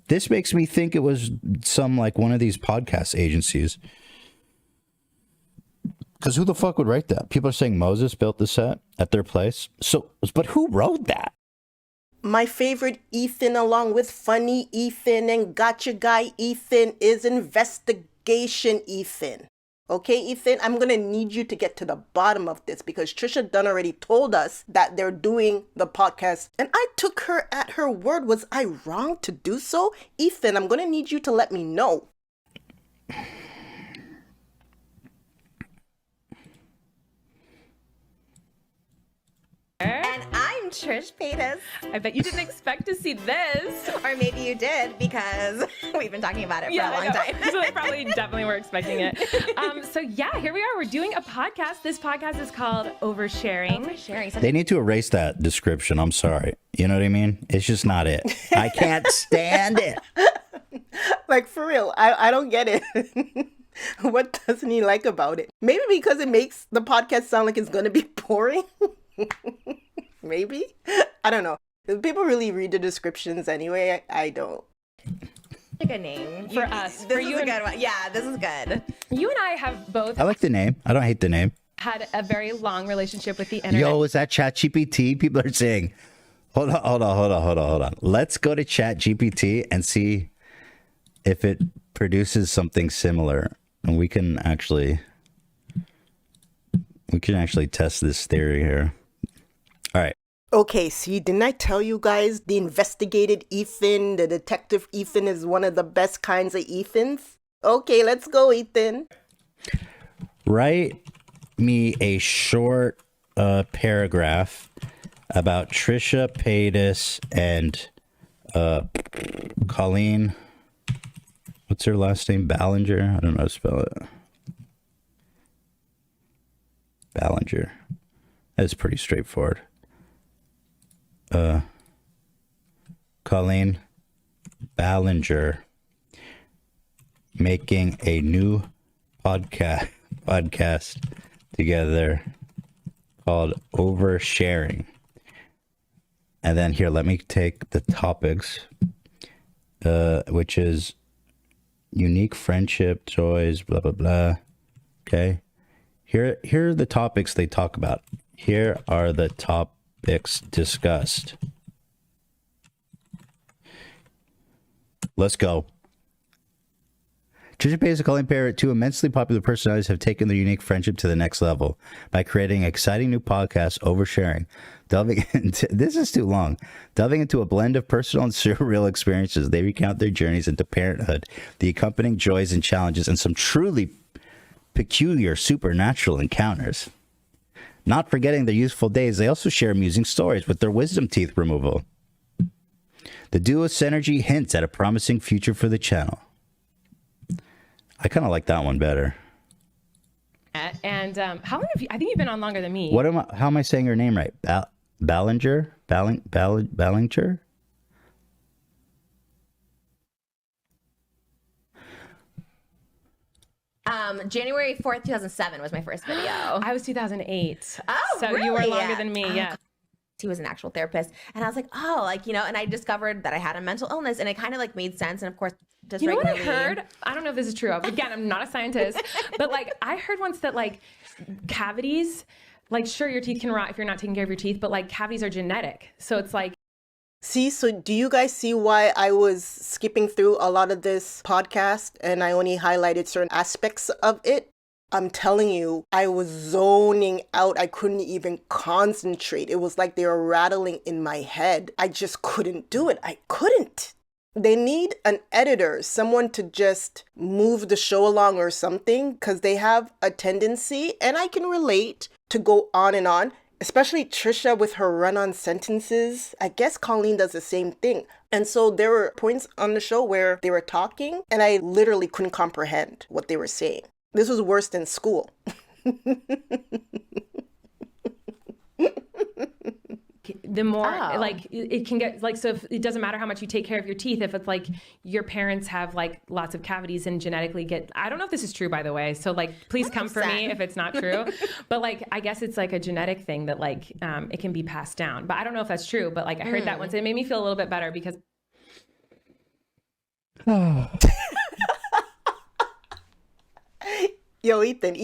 This makes me think it was some like one of these podcast agencies. Because who the fuck would write that? People are saying Moses built the set at their place. So, but who wrote that? My favorite Ethan, along with funny Ethan and gotcha guy Ethan, is investigation Ethan. Okay, Ethan, I'm going to need you to get to the bottom of this because Trisha Dunn already told us that they're doing the podcast. And I took her at her word. Was I wrong to do so? Ethan, I'm going to need you to let me know. And I'm Trish Paytas. I bet you didn't expect to see this. Or maybe you did because we've been talking about it for a long time. So they probably definitely were expecting it. So yeah, here we are. We're doing a podcast. This podcast is called Oversharing. They need to erase that description. I'm sorry. You know what I mean? It's just not it. I can't stand it. Like, for real, I don't get it. What doesn't he like about it? Maybe because it makes the podcast sound like it's going to be boring. Maybe. I don't know. People really read the descriptions anyway. I don't. A good name For us. This For is you a good one. Yeah, this is good. You and I have both I like the name. I don't hate the name. had a very long relationship with the internet. Yo, is that ChatGPT? People are saying, hold on. Let's go to ChatGPT and see if it produces something similar. And we can actually test this theory here. All right. Okay, see, didn't I tell you guys the investigated Ethan, the detective Ethan is one of the best kinds of Ethans? Okay, let's go, Ethan. Write me a short paragraph about Trisha Paytas and Colleen. What's her last name? Ballinger? I don't know how to spell it. Ballinger. That's pretty straightforward. Colleen Ballinger making a new podcast together called Oversharing. And then here, let me take the topics, which is unique friendship, joys, blah, blah, blah. Okay. Here are the topics they talk about. Here are the topics discussed. Let's go. Trisha Paytas and Colleen Parrott, two immensely popular personalities, have taken their unique friendship to the next level by creating an exciting new podcast, Oversharing. Delving into, this is too long. Delving into a blend of personal and surreal experiences, they recount their journeys into parenthood, the accompanying joys and challenges, and some truly peculiar supernatural encounters. Not forgetting their youthful days, they also share amusing stories with their wisdom teeth removal. The duo's synergy hints at a promising future for the channel. I kind of like that one better. And how long have you? I think you've been on longer than me. How am I saying your name right? Ballinger? Ballinger? January 4th, 2007 was my first video. I was 2008. Oh, so really? you were longer than me. Yeah. He was an actual therapist, and I was like, oh, like, you know, and I discovered that I had a mental illness, and it kind of like made sense. And of course, just You know what I regularly. heard? I don't know if this is true. Again, I'm not a scientist, but like I heard once that like cavities, like sure your teeth can rot if you're not taking care of your teeth, but like cavities are genetic. So it's like, See, so do you guys see why I was skipping through a lot of this podcast and I only highlighted certain aspects of it? I'm telling you, I was zoning out. I couldn't even concentrate. It was like they were rattling in my head. I just couldn't do it. I couldn't. They need an editor, someone to just move the show along or something, because they have a tendency, and I can relate, to go on and on, especially Trisha with her run-on sentences. I guess Colleen does the same thing. And so there were points on the show where they were talking, and I literally couldn't comprehend what they were saying. This was worse than school. the more like it can get like, so if it doesn't matter how much you take care of your teeth, if it's like your parents have like lots of cavities and genetically get, I don't know if this is true, by the way, so like please come for me if it's not true, but like I guess it's like a genetic thing that like it can be passed down, but I don't know if that's true, but like I heard that once and it made me feel a little bit better because Yo, Ethan,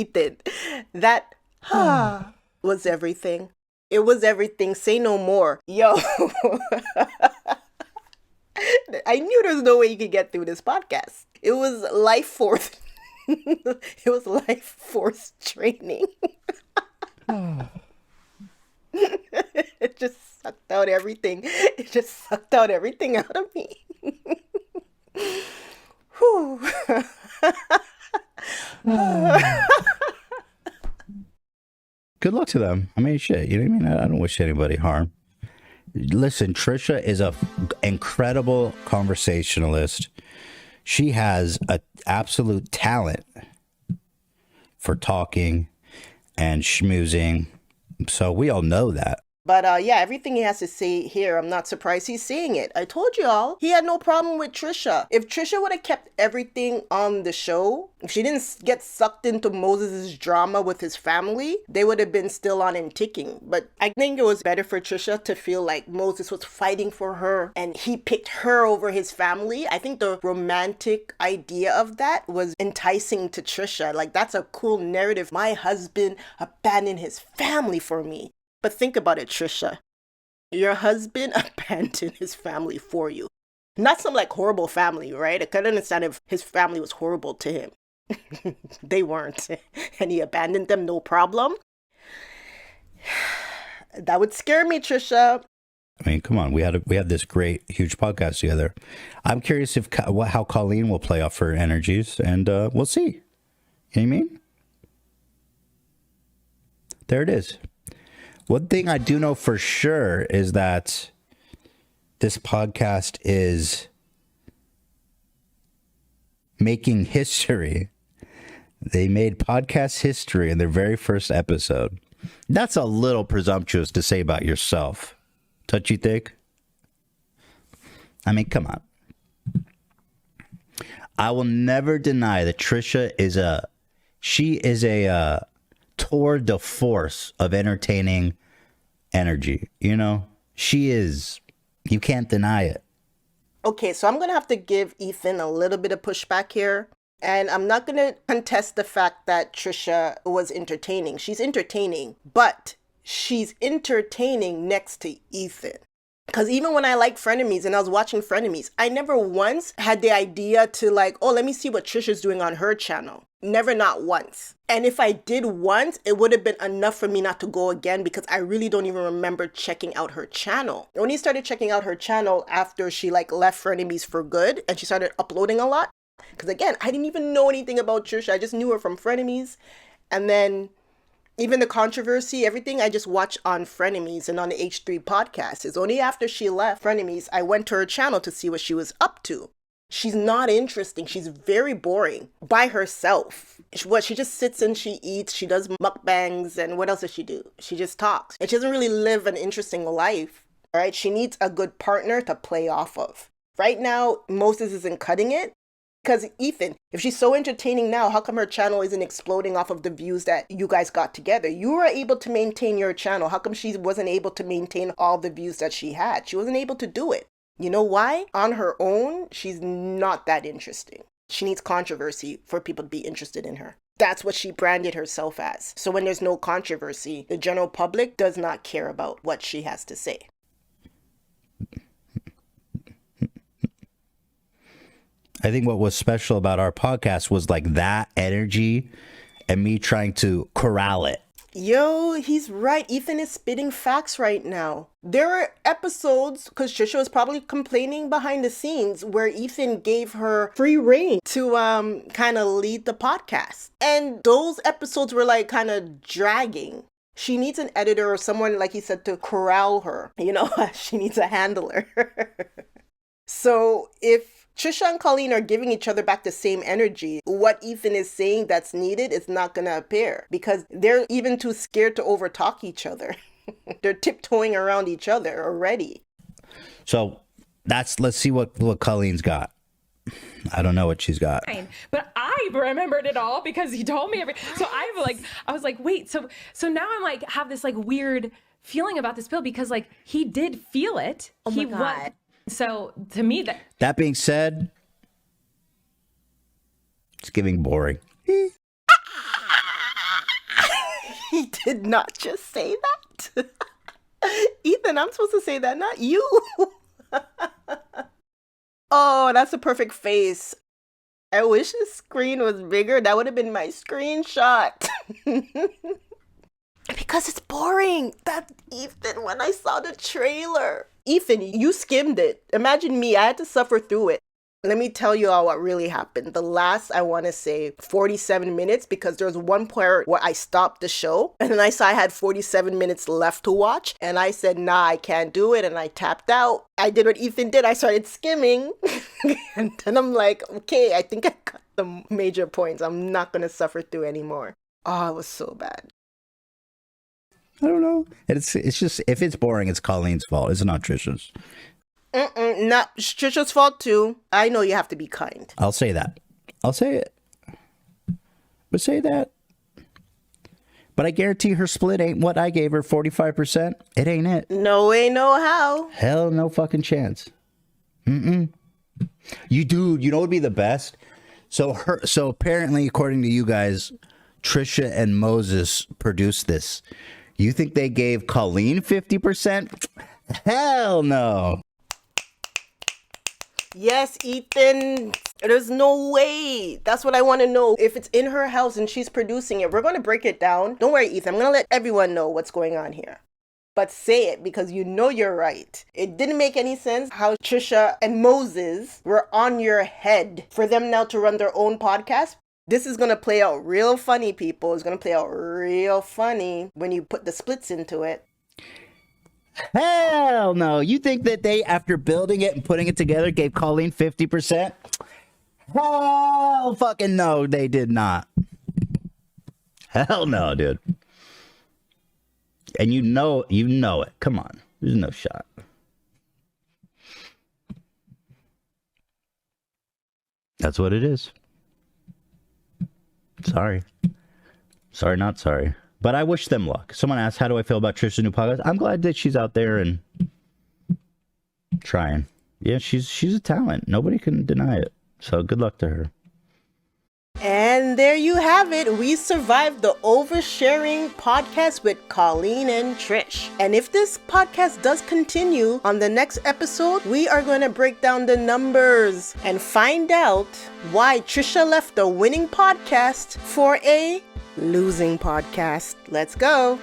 that was everything. It was everything. Say no more. Yo. I knew there was no way you could get through this podcast. It was life force. It was life force training. It just sucked out everything. It just sucked out everything out of me. Whew. Good luck to them. I mean, shit. You know what I mean? I don't wish anybody harm. Listen, Trisha is a incredible conversationalist. She has an absolute talent for talking and schmoozing. So we all know that. But yeah, everything he has to say here, I'm not surprised he's saying it. I told y'all, he had no problem with Trisha. If Trisha would have kept everything on the show, if she didn't get sucked into Moses' drama with his family, they would have been still on and ticking. But I think it was better for Trisha to feel like Moses was fighting for her and he picked her over his family. I think the romantic idea of that was enticing to Trisha. Like, that's a cool narrative. My husband abandoned his family for me. But think about it, Trisha. Your husband abandoned his family for you. Not some like horrible family, right? I could understand if his family was horrible to him. They weren't. And he abandoned them, no problem. That would scare me, Trisha. I mean, come on. We had this great, huge podcast together. I'm curious how Colleen will play off her energies, and we'll see. You know what I mean? There it is. One thing I do know for sure is that this podcast is making history. They made podcast history in their very first episode. That's a little presumptuous to say about yourself. Don't you think? I mean, come on. I will never deny that Trisha is a tour de force of entertaining energy. You know, she is. You can't deny it. Okay, so I'm going to have to give Ethan a little bit of pushback here. And I'm not going to contest the fact that Trisha was entertaining. She's entertaining, but she's entertaining next to Ethan. Because even when I like Frenemies and I was watching Frenemies, I never once had the idea to like, oh, let me see what Trisha's doing on her channel. Never, not once. And if I did once, it would have been enough for me not to go again because I really don't even remember checking out her channel. I only started checking out her channel after she like left Frenemies for good and she started uploading a lot. Because again, I didn't even know anything about Trisha. I just knew her from Frenemies. And then even the controversy, everything I just watched on Frenemies and on the H3 podcast. It's only after she left Frenemies, I went to her channel to see what she was up to. She's not interesting. She's very boring by herself. She just sits and she eats. She does mukbangs. And what else does she do? She just talks. And she doesn't really live an interesting life. All right. She needs a good partner to play off of. Right now, Moses isn't cutting it. Because Ethan, if she's so entertaining now, how come her channel isn't exploding off of the views that you guys got together? You were able to maintain your channel. How come she wasn't able to maintain all the views that she had? She wasn't able to do it. You know why? On her own, she's not that interesting. She needs controversy for people to be interested in her. That's what she branded herself as. So when there's no controversy, the general public does not care about what she has to say. I think what was special about our podcast was like that energy and me trying to corral it. Yo, he's right. Ethan is spitting facts right now. There are episodes, because Trisha was probably complaining behind the scenes, where Ethan gave her free reign to kind of lead the podcast. And those episodes were like kind of dragging. She needs an editor or someone, like he said, to corral her. You know, she needs a handler. So if Trisha and Colleen are giving each other back the same energy, what Ethan is saying that's needed is not going to appear because they're even too scared to overtalk each other. They're tiptoeing around each other already. So let's see what Colleen's got. I don't know what she's got. But I remembered it all because he told me so I was like, wait, so now I'm like, have this like weird feeling about this bill because like he did feel it. Oh my God. So to me that being said, it's giving boring. He did not just say that. Ethan, I'm supposed to say that, not you. Oh, that's a perfect face. I wish the screen was bigger. That would have been my screenshot. Because it's boring. That Ethan, when I saw the trailer. Ethan, you skimmed it. Imagine me. I had to suffer through it. Let me tell you all what really happened. The last, I want to say, 47 minutes, because there was one part where I stopped the show and then I saw I had 47 minutes left to watch. And I said, nah, I can't do it. And I tapped out. I did what Ethan did. I started skimming. And then I'm like, okay, I think I got the major points. I'm not going to suffer through anymore. Oh, it was so bad. I don't know. It's just, if it's boring, it's Colleen's fault. It's not Trisha's. Not Trisha's fault too. I know you have to be kind. I'll say that. I'll say it. But say that. But I guarantee her split ain't what I gave her, 45%. It ain't it. No way, no how. Hell, no fucking chance. You know what would be the best? So apparently, according to you guys, Trisha and Moses produced this. You think they gave Colleen 50%? Hell no. Yes, Ethan. There's no way. That's what I want to know. If it's in her house and she's producing it, we're going to break it down. Don't worry, Ethan. I'm going to let everyone know what's going on here. But say it, because you know you're right. It didn't make any sense how Trisha and Moses were on your head for them now to run their own podcast. This is going to play out real funny, people. It's going to play out real funny when you put the splits into it. Hell no. You think that they, after building it and putting it together, gave Colleen 50%? Hell fucking no, they did not. Hell no, dude. And you know it. Come on. There's no shot. That's what it is. Sorry. Sorry, not sorry. But I wish them luck. Someone asked, how do I feel about Trisha's new podcast? I'm glad that she's out there and trying. Yeah, she's a talent. Nobody can deny it. So good luck to her. And there you have it. We survived the Oversharing Podcast with Colleen and Trish. And if this podcast does continue, on the next episode, we are going to break down the numbers and find out why Trisha left the winning podcast for a losing podcast. Let's go.